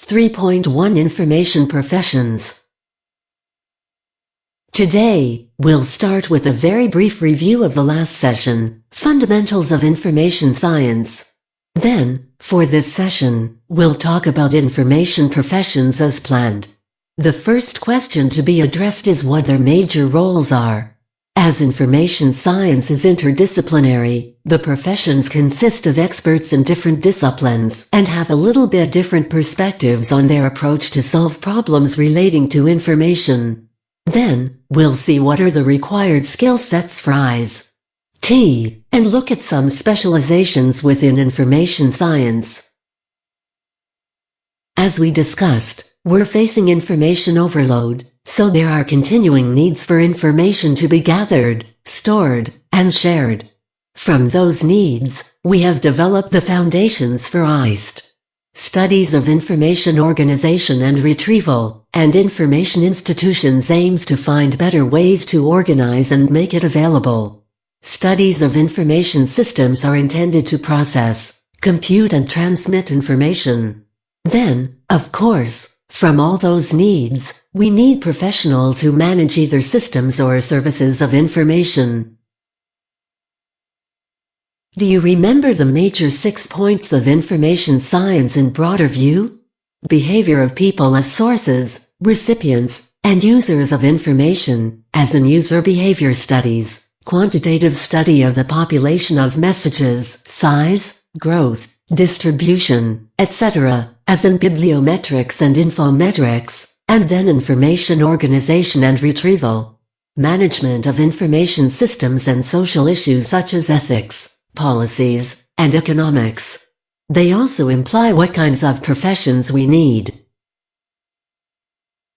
3.1 Information Professions. Today, we'll start with a very brief review of the last session, Fundamentals of Information Science. Then, for this session, we'll talk about information professions as planned. The first question to be addressed is what their major roles are. As information science is interdisciplinary, the professions consist of experts in different disciplines and have a little bit different perspectives on their approach to solve problems relating to information. Then, we'll see what are the required skill sets for IT, and look at some specializations within information science. As we discussed, we're facing information overload, so there are continuing needs for information to be gathered, stored, and shared. From those needs, we have developed the foundations for ICT. Studies of information organization and retrieval, and information institutions aims to find better ways to organize and make it available. Studies of information systems are intended to process, compute and transmit information. Then, of course, from all those needs, we need professionals who manage either systems or services of information. Do you remember the major 6 points of information science in broader view? Behavior of people as sources, recipients, and users of information, as in user behavior studies, quantitative study of the population of messages, size, growth, distribution, etc., as in bibliometrics and infometrics, and then information organization and retrieval. Management of information systems and social issues such as ethics, policies, and economics. They also imply what kinds of professions we need.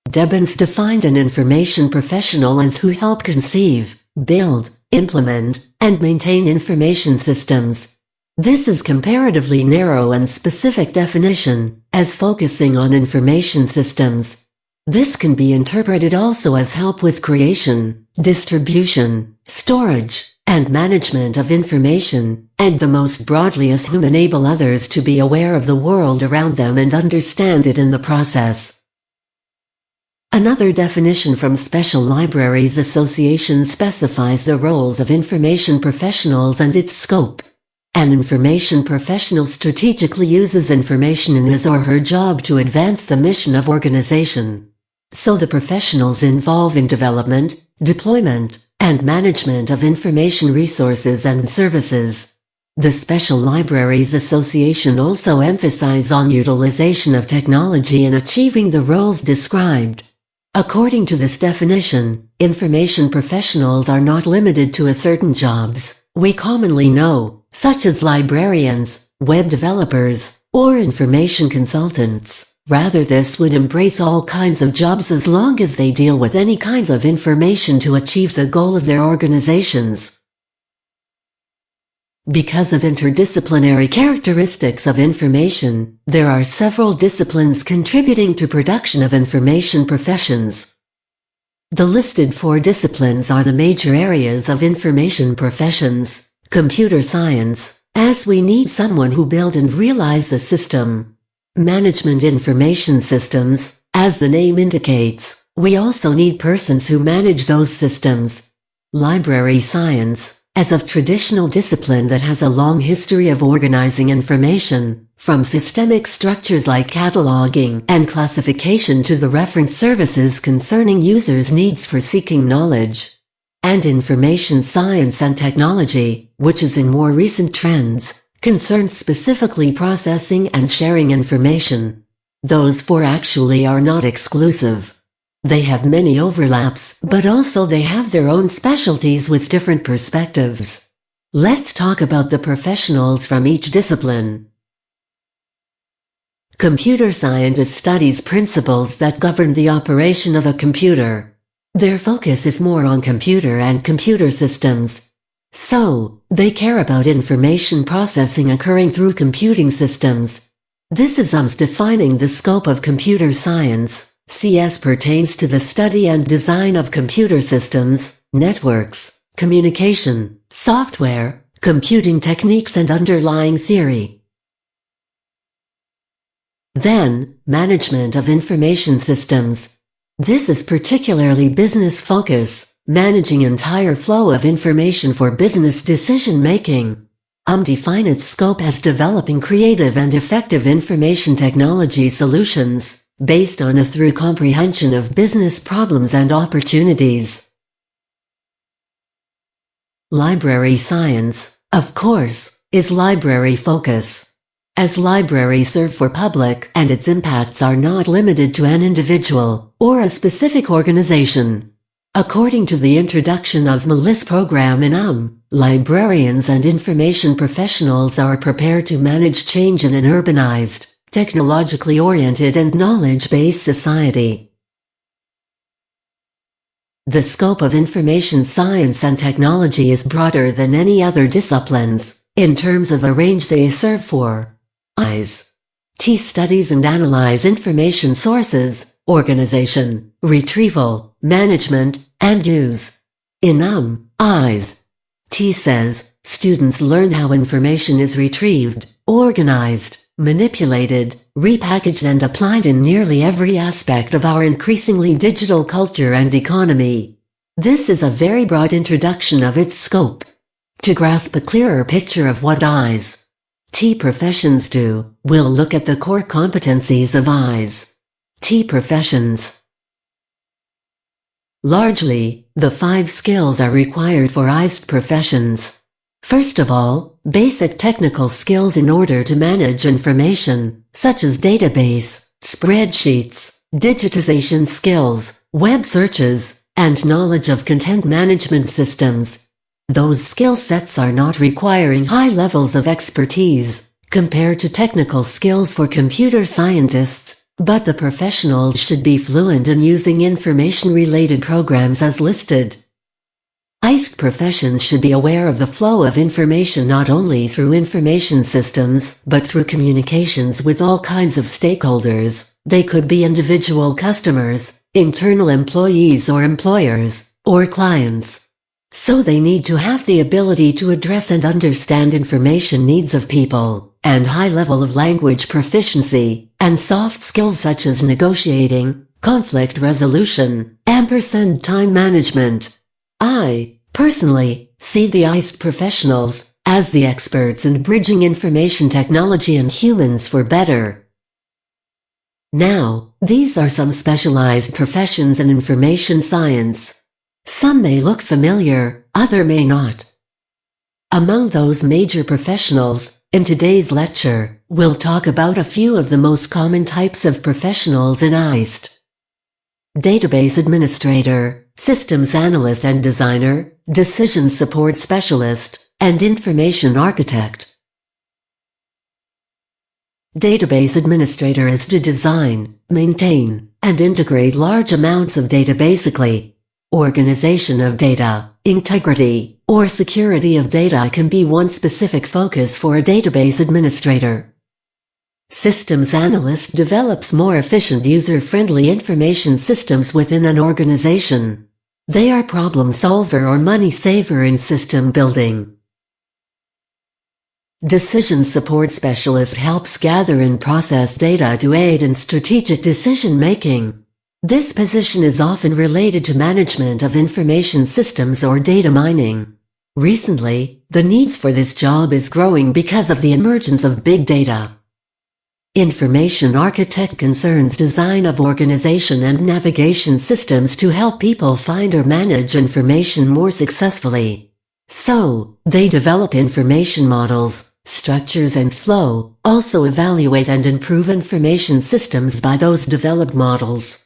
Debbins defined an information professional as who help conceive, build, implement, and maintain information systems. This is comparatively narrow and specific definition, as focusing on information systems. This can be interpreted also as help with creation, distribution, storage, and management of information, and the most broadly as who enable others to be aware of the world around them and understand it in the process. Another definition from Special Libraries Association specifies the roles of information professionals and its scope. An information professional strategically uses information in his or her job to advance the mission of organization. So the professionals involve in development, deployment, and management of information resources and services. The Special Libraries Association also emphasizes on utilization of technology in achieving the roles described. According to this definition, information professionals are not limited to a certain jobs we commonly know, such as librarians, web developers, or information consultants. Rather, this would embrace all kinds of jobs as long as they deal with any kind of information to achieve the goal of their organizations. Because of interdisciplinary characteristics of information, there are several disciplines contributing to production of information professions. The listed 4 disciplines are the major areas of information professions. Computer science, as we need someone who build and realize the system. Management information systems, as the name indicates, we also need persons who manage those systems. Library science, as of traditional discipline that has a long history of organizing information, from systemic structures like cataloging and classification to the reference services concerning users' needs for seeking knowledge. And information science and technology, which is in more recent trends, concerns specifically processing and sharing information. Those 4 actually are not exclusive. They have many overlaps, but also they have their own specialties with different perspectives. Let's talk about the professionals from each discipline. Computer scientist studies principles that govern the operation of a computer. Their focus is more on computer and computer systems. So, they care about information processing occurring through computing systems. This is defining the scope of computer science. CS pertains to the study and design of computer systems, networks, communication, software, computing techniques and underlying theory. Then, management of information systems. This is particularly business focus, managing entire flow of information for business decision-making. Define its scope as developing creative and effective information technology solutions, based on a thorough comprehension of business problems and opportunities. Library science, of course, is library focus. As libraries serve for public and its impacts are not limited to an individual or a specific organization. According to the introduction of MLIS program in librarians and information professionals are prepared to manage change in an urbanized, technologically oriented and knowledge-based society. The scope of information science and technology is broader than any other disciplines, in terms of a range they serve for. T studies and analyze information sources, organization, retrieval, management, and use. In T says, students learn how information is retrieved, organized, manipulated, repackaged and applied in nearly every aspect of our increasingly digital culture and economy. This is a very broad introduction of its scope. To grasp a clearer picture of what T professions do, we'll look at the core competencies of T professions. Largely, the 5 skills are required for professions. First of all, basic technical skills in order to manage information, such as database, spreadsheets, digitization skills, web searches, and knowledge of content management systems. Those skill sets are not requiring high levels of expertise, compared to technical skills for computer scientists, but the professionals should be fluent in using information-related programs as listed. Professions should be aware of the flow of information not only through information systems, but through communications with all kinds of stakeholders. They could be individual customers, internal employees or employers, or clients. So they need to have the ability to address and understand information needs of people, and high level of language proficiency, and soft skills such as negotiating, conflict resolution, & time management. I, personally, see the professionals as the experts in bridging information technology and humans for better. Now, these are some specialized professions in information science. Some may look familiar, other may not. Among those major professionals, in today's lecture, we'll talk about a few of the most common types of professionals in Database administrator, systems analyst and designer, decision support specialist, and information architect. Database administrator is to design, maintain, and integrate large amounts of data. Basically, organization of data, integrity, or security of data can be one specific focus for a database administrator. Systems analyst develops more efficient user-friendly information systems within an organization. They are problem solver or money saver in system building. Decision support specialist helps gather and process data to aid in strategic decision making. This position is often related to management of information systems or data mining. Recently, the needs for this job is growing because of the emergence of big data. Information architect concerns design of organization and navigation systems to help people find or manage information more successfully. So, they develop information models, structures and flow, also evaluate and improve information systems by those developed models.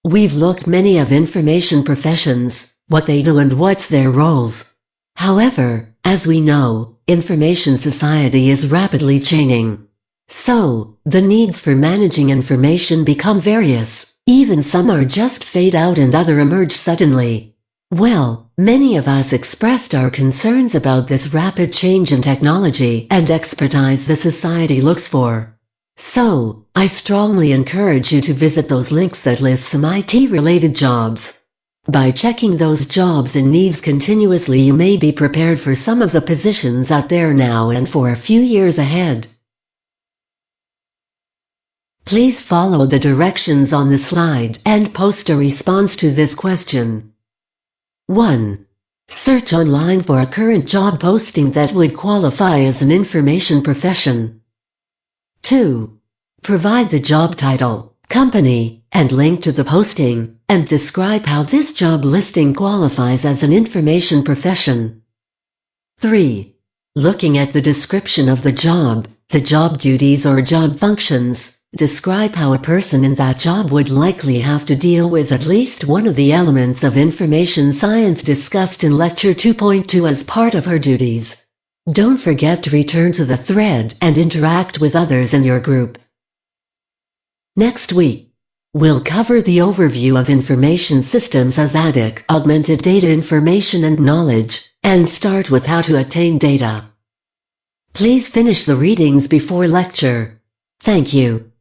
We've looked many of information professions, what they do and what's their roles. However, as we know, information society is rapidly changing. So, the needs for managing information become various, even some are just fade out and other emerge suddenly. Well, many of us expressed our concerns about this rapid change in technology and expertise the society looks for. So, I strongly encourage you to visit those links that list some IT-related jobs. By checking those jobs and needs continuously, you may be prepared for some of the positions out there now and for a few years ahead. Please follow the directions on the slide and post a response to this question. 1. Search online for a current job posting that would qualify as an information profession. 2. Provide the job title, company, and link to the posting, and describe how this job listing qualifies as an information profession. 3. Looking at the description of the job duties or job functions, describe how a person in that job would likely have to deal with at least one of the elements of information science discussed in Lecture 2.2 as part of her duties. Don't forget to return to the thread and interact with others in your group. Next week, we'll cover the overview of information systems as ADIC, augmented data information and knowledge, and start with how to attain data. Please finish the readings before lecture. Thank you.